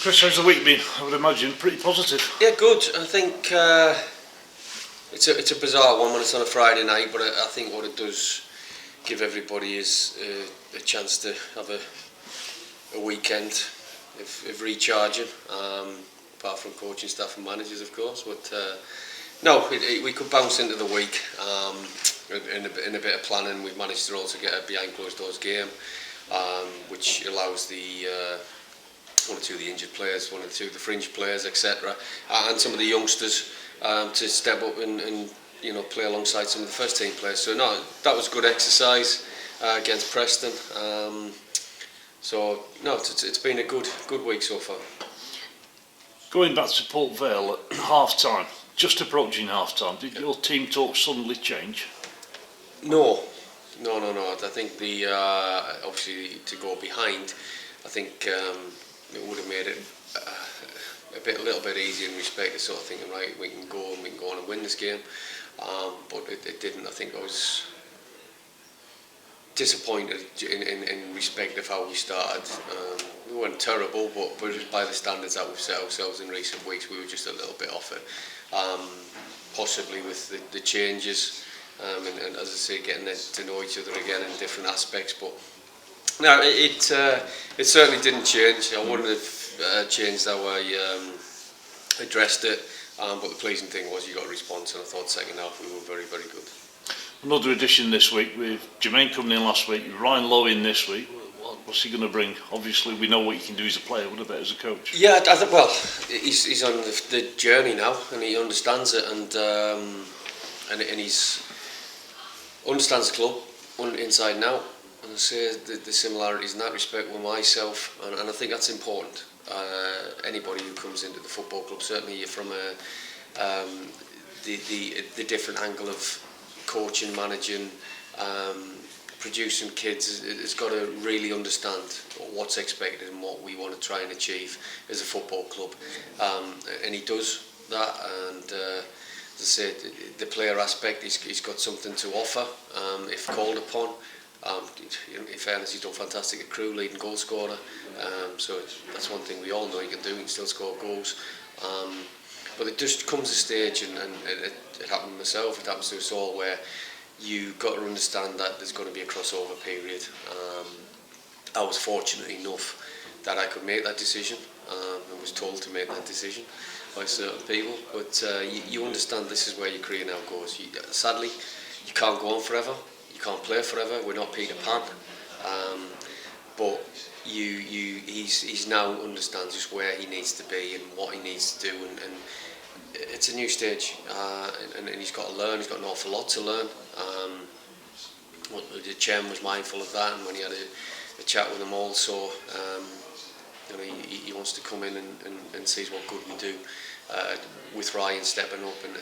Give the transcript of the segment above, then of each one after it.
Chris, how's the week been? I would imagine pretty positive. Yeah, good. I think it's a bizarre one when it's on a Friday night, but I think what it does give everybody is a chance to have a weekend of recharging, apart from coaching staff and managers, of course. But we could bounce into the week in a bit of planning. We've managed to also get a behind closed doors game, which allows the one or two of the injured players, one or two of the fringe players, etc., and some of the youngsters to step up and play alongside some of the first team players. So no, that was good exercise against Preston. It's been a good week so far. Going back to Port Vale at half time, just approaching half time, did your team talk suddenly change? No. I think obviously to go behind, I think it would have made it a little bit easier in respect to sort of thinking, right, we can go on and win this game, but it didn't. I think I was disappointed in respect of how we started. We weren't terrible, but by the standards that we've set ourselves in recent weeks, we were just a little bit off it. Possibly with the changes, and as I say, getting to know each other again in different aspects. But no, it certainly didn't change. I wouldn't have changed how I addressed it. But the pleasing thing was you got a response, and I thought second half we were very, very good. Another addition this week with Jermaine coming in last week, Ryan Lowe in this week. What's he going to bring? Obviously, we know what he can do as a player. What about as a coach? Yeah, I think. Well, he's on the journey now, and he understands it, and he's understands the club inside and out. And I say the similarities in that respect with myself, and I think that's important. Anybody who comes into the football club, certainly from the different angle of coaching, managing, producing kids, has got to really understand what's expected and what we want to try and achieve as a football club. And he does that, and as I said, the player aspect, he's got something to offer if called upon. In fairness, he's done fantastic at Crewe, leading goal scorer. So that's one thing we all know he can do. He can still score goals. But it just comes a stage, and it happened to myself, it happens to us all, where you got to understand that there's going to be a crossover period. I was fortunate enough that I could make that decision. I was told to make that decision by certain people, but you understand this is where your career now goes. Sadly, you can't go on forever. You can't play forever. We're not Peter Pan, but he's now understands just where he needs to be and what he needs to do, and it's a new stage, and he's got to learn. He's got an awful lot to learn. The chairman was mindful of that, and when he had a chat with them all, so he wants to come in and sees what good we do with Ryan stepping up and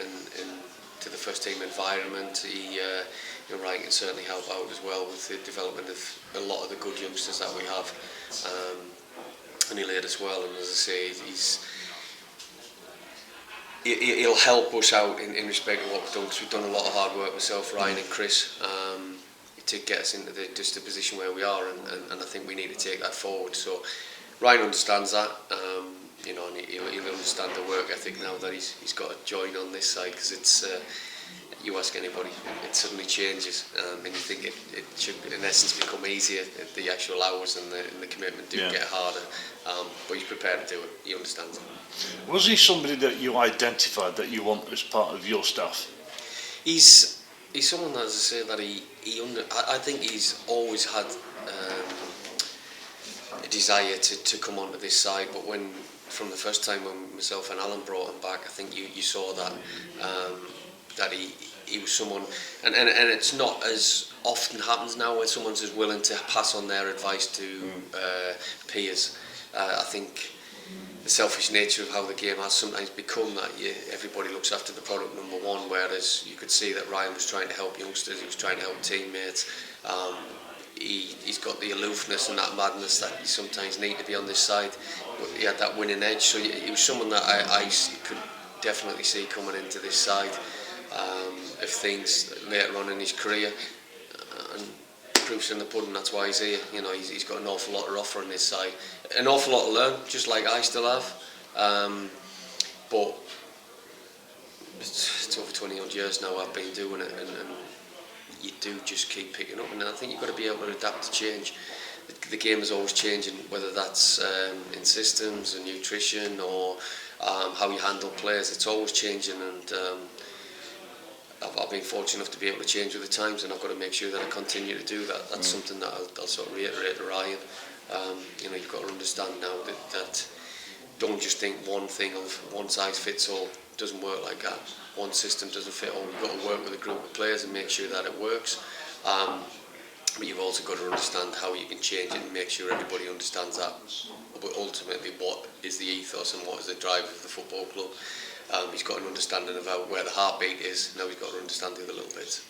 to the first team environment. Ryan can certainly help out as well with the development of a lot of the good youngsters that we have, and he'll aid as well. And as I say, he'll help us out in respect of what we've done, because we've done a lot of hard work myself, Ryan and Chris, to get us into just the position where we are, and I think we need to take that forward. So Ryan understands that, and he'll understand the work ethic now that he's got to join on this side, because it's you ask anybody, it suddenly changes, and you think it should in essence become easier. The actual hours and the commitment do get harder, but he's prepared to do it. He understands it. Was he somebody that you identified that you want as part of your staff? He's someone that, as I say, that I think he's always had a desire to come onto this side, but from the first time when myself and Alan brought him back, I think you saw that that he was someone, and it's not as often happens now where someone's as willing to pass on their advice to peers. I think the selfish nature of how the game has sometimes become that everybody looks after the product number one, whereas you could see that Ryan was trying to help youngsters, he was trying to help teammates. He's got the aloofness and that madness that you sometimes need to be on this side, but he had that winning edge, so he was someone that I could definitely see coming into this side of things later on in his career, and proof's in the pudding. That's why he's here. You know, he's got an awful lot to offer on his side, an awful lot to learn, just like I still have. But it's over 20 odd years now I've been doing it, and you do just keep picking up. And I think you've got to be able to adapt to change. The game is always changing, whether that's in systems and nutrition or how you handle players. It's always changing, and I've been fortunate enough to be able to change with the times, and I've got to make sure that I continue to do that. That's something that I'll sort of reiterate to Ryan. You know, you've got to understand now that don't just think one thing of one size fits all. It doesn't work like that. One system doesn't fit all. You've got to work with a group of players and make sure that it works. But you've also got to understand how you can change it and make sure everybody understands that. But ultimately, what is the ethos and what is the drive of the football club? He's got an understanding of where the heartbeat is. Now he's got to understand the other little bits.